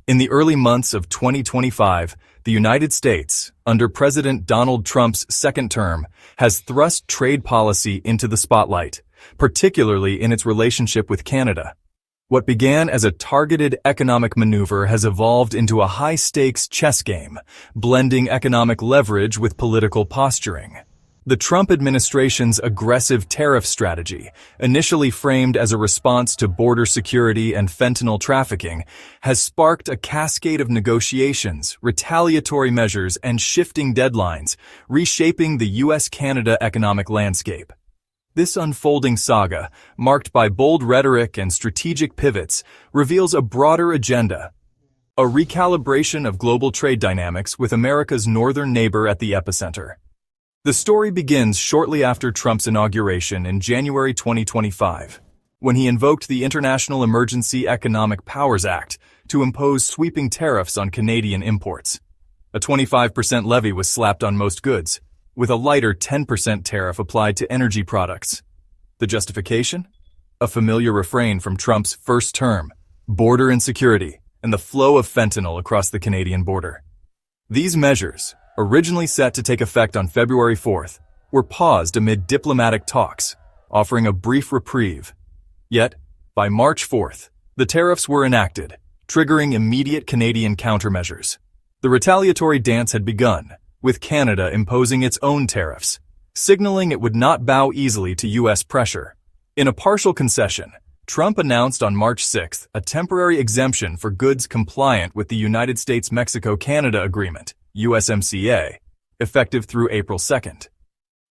In the early months of 2025, the United States, under President Donald Trump's second term, has thrust trade policy into the spotlight, particularly in its relationship with Canada. What began as a targeted economic maneuver has evolved into a high-stakes chess game, blending economic leverage with political posturing. The Trump administration's aggressive tariff strategy, initially framed as a response to border security and fentanyl trafficking, has sparked a cascade of negotiations, retaliatory measures, and shifting deadlines, reshaping the U.S.-Canada economic landscape. This unfolding saga, marked by bold rhetoric and strategic pivots, reveals a broader agenda, a recalibration of global trade dynamics with America's northern neighbor at the epicenter. The story begins shortly after Trump's inauguration in January 2025, when he invoked the International Emergency Economic Powers Act to impose sweeping tariffs on Canadian imports. A 25% levy was slapped on most goods, with a lighter 10% tariff applied to energy products. The justification? A familiar refrain from Trump's first term: border insecurity and the flow of fentanyl across the Canadian border. These measures, originally set to take effect on February 4th, were paused amid diplomatic talks, offering a brief reprieve. Yet, by March 4th, the tariffs were enacted, triggering immediate Canadian countermeasures. The retaliatory dance had begun, with Canada imposing its own tariffs, signaling it would not bow easily to U.S. pressure. In a partial concession, Trump announced on March 6th a temporary exemption for goods compliant with the United States-Mexico-Canada Agreement, USMCA, effective through April 2nd.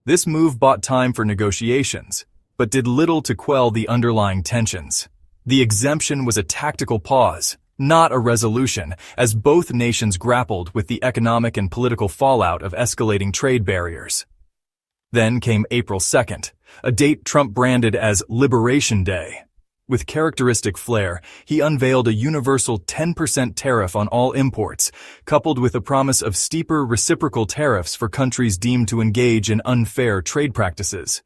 This move bought time for negotiations, but did little to quell the underlying tensions. The exemption was a tactical pause, not a resolution, as both nations grappled with the economic and political fallout of escalating trade barriers. Then came April 2nd, a date Trump branded as Liberation Day. With characteristic flair, he unveiled a universal 10% tariff on all imports, coupled with a promise of steeper reciprocal tariffs for countries deemed to engage in unfair trade practices.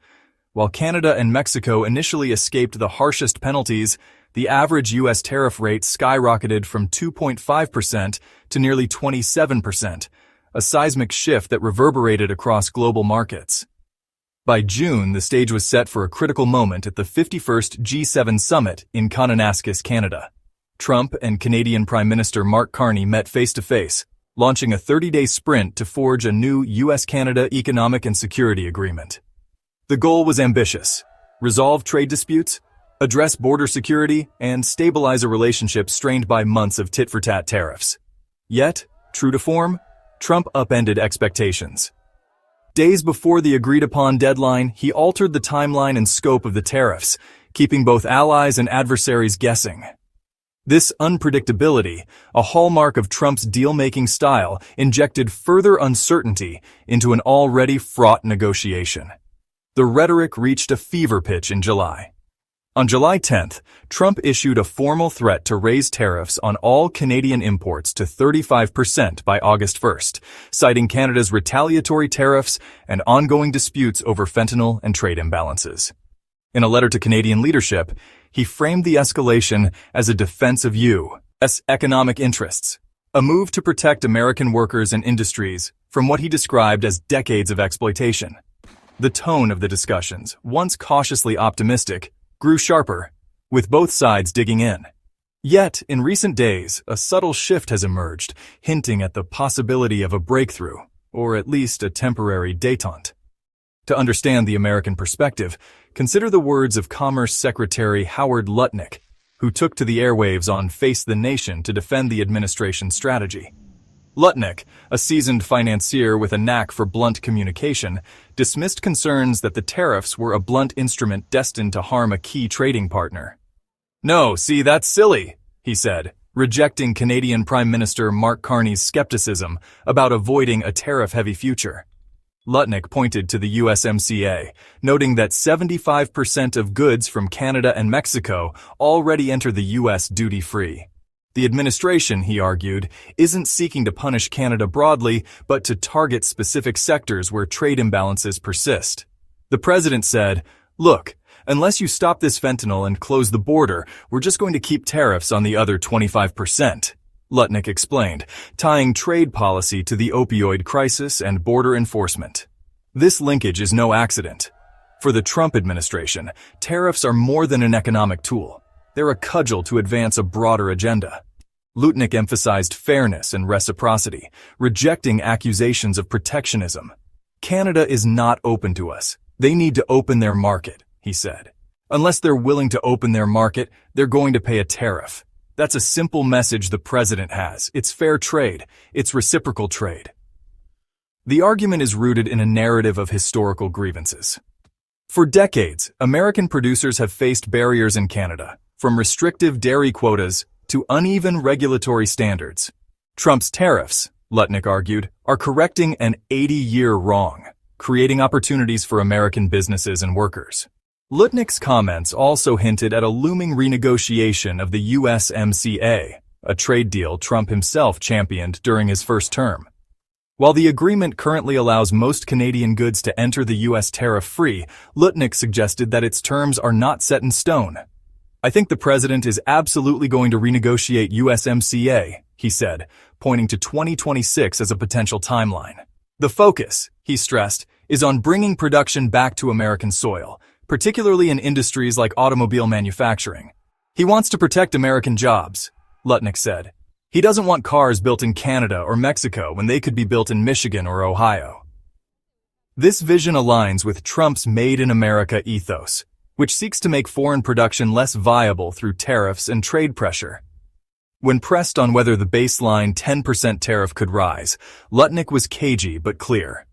While Canada and Mexico initially escaped the harshest penalties, the average U.S. tariff rate skyrocketed from 2.5% to nearly 27%, a seismic shift that reverberated across global markets. By June, the stage was set for a critical moment at the 51st G7 summit in Kananaskis, Canada. Trump and Canadian Prime Minister Mark Carney met face-to-face, launching a 30-day sprint to forge a new U.S.-Canada economic and security agreement. The goal was ambitious: resolve trade disputes, address border security, and stabilize a relationship strained by months of tit-for-tat tariffs. Yet, true to form, Trump upended expectations. Days before the agreed-upon deadline, he altered the timeline and scope of the tariffs, keeping both allies and adversaries guessing. This unpredictability, a hallmark of Trump's deal-making style, injected further uncertainty into an already fraught negotiation. The rhetoric reached a fever pitch in July. On July 10th, Trump issued a formal threat to raise tariffs on all Canadian imports to 35% by August 1st, citing Canada's retaliatory tariffs and ongoing disputes over fentanyl and trade imbalances. In a letter to Canadian leadership, he framed the escalation as a defense of U.S. economic interests, a move to protect American workers and industries from what he described as decades of exploitation. The tone of the discussions, once cautiously optimistic, grew sharper, with both sides digging in. Yet, in recent days, a subtle shift has emerged, hinting at the possibility of a breakthrough, or at least a temporary détente. To understand the American perspective, consider the words of Commerce Secretary Howard Lutnick, who took to the airwaves on Face the Nation to defend the administration's strategy. Lutnick, a seasoned financier with a knack for blunt communication, dismissed concerns that the tariffs were a blunt instrument destined to harm a key trading partner. "No, see, that's silly," he said, rejecting Canadian Prime Minister Mark Carney's skepticism about avoiding a tariff-heavy future. Lutnick pointed to the USMCA, noting that 75% of goods from Canada and Mexico already enter the U.S. duty-free. The administration, he argued, isn't seeking to punish Canada broadly, but to target specific sectors where trade imbalances persist. The president said, "Look, unless you stop this fentanyl and close the border, we're just going to keep tariffs on the other 25%. Lutnick explained, tying trade policy to the opioid crisis and border enforcement. This linkage is no accident. For the Trump administration, tariffs are more than an economic tool. They're a cudgel to advance a broader agenda. Lutnick emphasized fairness and reciprocity, rejecting accusations of protectionism. Canada is not open to us. They need to open their market, he said. Unless they're willing to open their market, they're going to pay a tariff. That's a simple message the president has. It's fair trade. It's reciprocal trade. The argument is rooted in a narrative of historical grievances. For decades, American producers have faced barriers in Canada, from restrictive dairy quotas to uneven regulatory standards. Trump's tariffs, Lutnick argued, are correcting an 80-year wrong, creating opportunities for American businesses and workers. Lutnick's comments also hinted at a looming renegotiation of the USMCA, a trade deal Trump himself championed during his first term. While the agreement currently allows most Canadian goods to enter the U.S. tariff-free, Lutnick suggested that its terms are not set in stone. I think the president is absolutely going to renegotiate USMCA, he said, pointing to 2026 as a potential timeline. The focus, he stressed, is on bringing production back to American soil, particularly in industries like automobile manufacturing. He wants to protect American jobs, Lutnick said. He doesn't want cars built in Canada or Mexico when they could be built in Michigan or Ohio. This vision aligns with Trump's Made in America ethos, which seeks to make foreign production less viable through tariffs and trade pressure. When pressed on whether the baseline 10% tariff could rise, Lutnick was cagey but clear.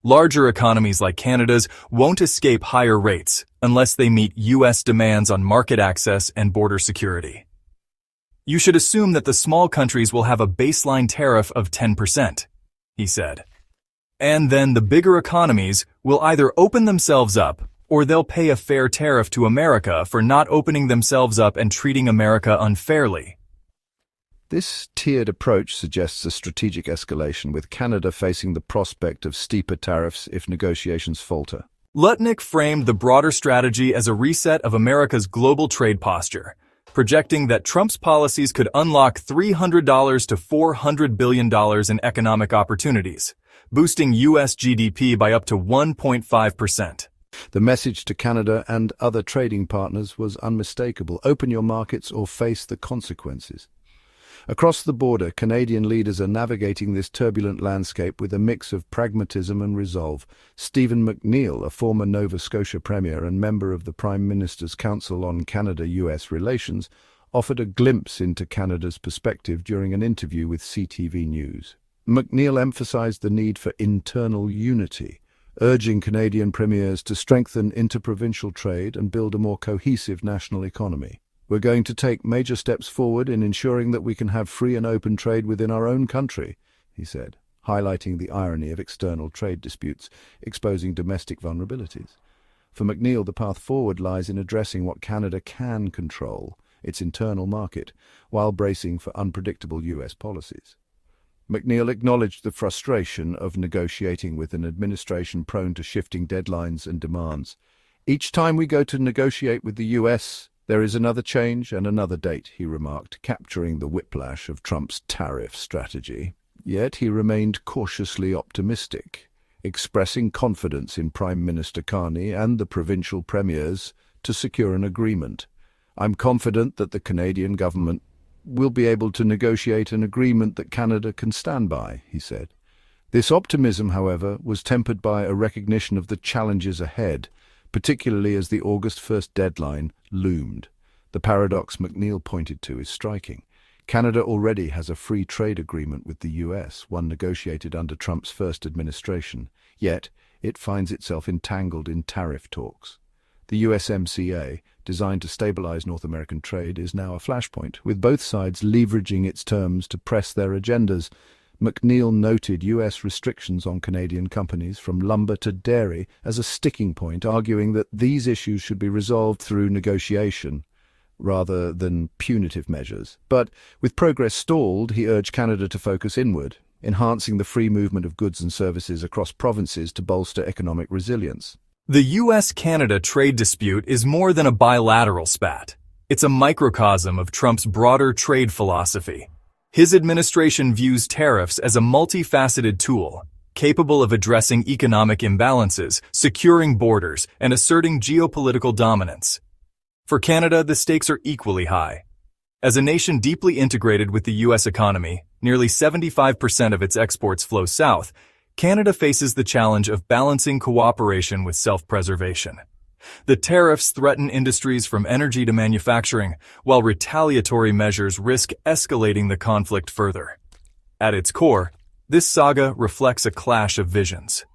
Larger economies like Canada's won't escape higher rates unless they meet U.S. demands on market access and border security. You should assume that the small countries will have a baseline tariff of 10%, he said. And then the bigger economies will either open themselves up or they'll pay a fair tariff to America for not opening themselves up and treating America unfairly. This tiered approach suggests a strategic escalation, with Canada facing the prospect of steeper tariffs if negotiations falter. Lutnick framed the broader strategy as a reset of America's global trade posture, projecting that Trump's policies could unlock $300 to $400 billion in economic opportunities, boosting U.S. GDP by up to 1.5%. The message to Canada and other trading partners was unmistakable: open your markets or face the consequences. Across the border, Canadian leaders are navigating this turbulent landscape with a mix of pragmatism and resolve. Stephen McNeil, a former Nova Scotia Premier and member of the Prime Minister's Council on Canada-US Relations, offered a glimpse into Canada's perspective during an interview with CTV News. McNeil emphasized the need for internal unity, urging Canadian premiers to strengthen interprovincial trade and build a more cohesive national economy. We're going to take major steps forward in ensuring that we can have free and open trade within our own country, he said, highlighting the irony of external trade disputes, exposing domestic vulnerabilities. For McNeil, the path forward lies in addressing what Canada can control, its internal market, while bracing for unpredictable U.S. policies. McNeil acknowledged the frustration of negotiating with an administration prone to shifting deadlines and demands. Each time we go to negotiate with the U.S., there is another change and another date, he remarked, capturing the whiplash of Trump's tariff strategy. Yet he remained cautiously optimistic, expressing confidence in Prime Minister Carney and the provincial premiers to secure an agreement. I'm confident that the Canadian government will be able to negotiate an agreement that Canada can stand by, he said. This optimism, however, was tempered by a recognition of the challenges ahead, particularly as the August 1st deadline loomed. The paradox McNeil pointed to is striking. Canada already has a free trade agreement with the US, one negotiated under Trump's first administration, yet it finds itself entangled in tariff talks. The USMCA, designed to stabilize North American trade, is now a flashpoint, with both sides leveraging its terms to press their agendas. McNeil noted U.S. restrictions on Canadian companies, from lumber to dairy, as a sticking point, arguing that these issues should be resolved through negotiation rather than punitive measures. But with progress stalled, he urged Canada to focus inward, enhancing the free movement of goods and services across provinces to bolster economic resilience. The U.S.-Canada trade dispute is more than a bilateral spat. It's a microcosm of Trump's broader trade philosophy. His administration views tariffs as a multifaceted tool, capable of addressing economic imbalances, securing borders, and asserting geopolitical dominance. For Canada, the stakes are equally high. As a nation deeply integrated with the U.S. economy, nearly 75% of its exports flow south, Canada faces the challenge of balancing cooperation with self-preservation. The tariffs threaten industries from energy to manufacturing, while retaliatory measures risk escalating the conflict further. At its core, this saga reflects a clash of visions.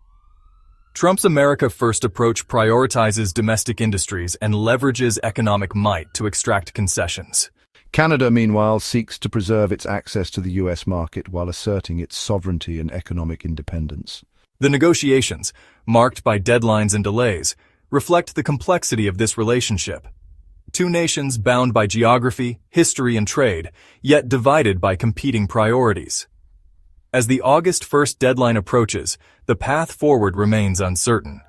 Trump's America First approach prioritizes domestic industries and leverages economic might to extract concessions. Canada, meanwhile, seeks to preserve its access to the US market while asserting its sovereignty and economic independence. The negotiations, marked by deadlines and delays, reflect the complexity of this relationship. Two nations bound by geography, history, and trade, yet divided by competing priorities. As the August 1st deadline approaches, the path forward remains uncertain.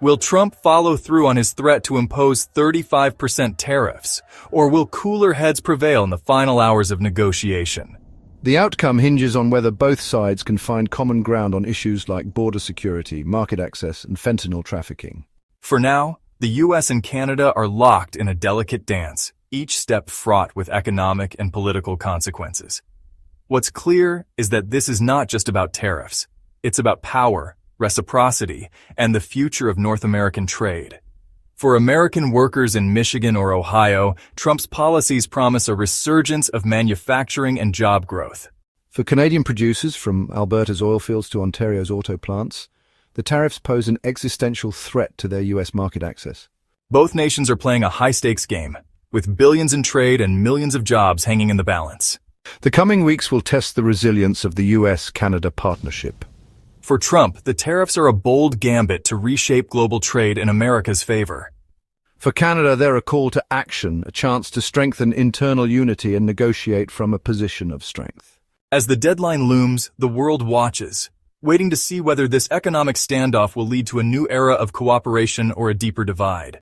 Will Trump follow through on his threat to impose 35% tariffs, or will cooler heads prevail in the final hours of negotiation? The outcome hinges on whether both sides can find common ground on issues like border security, market access, and fentanyl trafficking. For now, the U.S. and Canada are locked in a delicate dance, each step fraught with economic and political consequences. What's clear is that this is not just about tariffs. It's about power, reciprocity, and the future of North American trade. For American workers in Michigan or Ohio, Trump's policies promise a resurgence of manufacturing and job growth. For Canadian producers, from Alberta's oil fields to Ontario's auto plants, the tariffs pose an existential threat to their US market access. Both nations are playing a high-stakes game, with billions in trade and millions of jobs hanging in the balance. The coming weeks will test the resilience of the US-Canada partnership. For Trump, the tariffs are a bold gambit to reshape global trade in America's favor. For Canada, they're a call to action, a chance to strengthen internal unity and negotiate from a position of strength. As the deadline looms, the world watches, waiting to see whether this economic standoff will lead to a new era of cooperation or a deeper divide.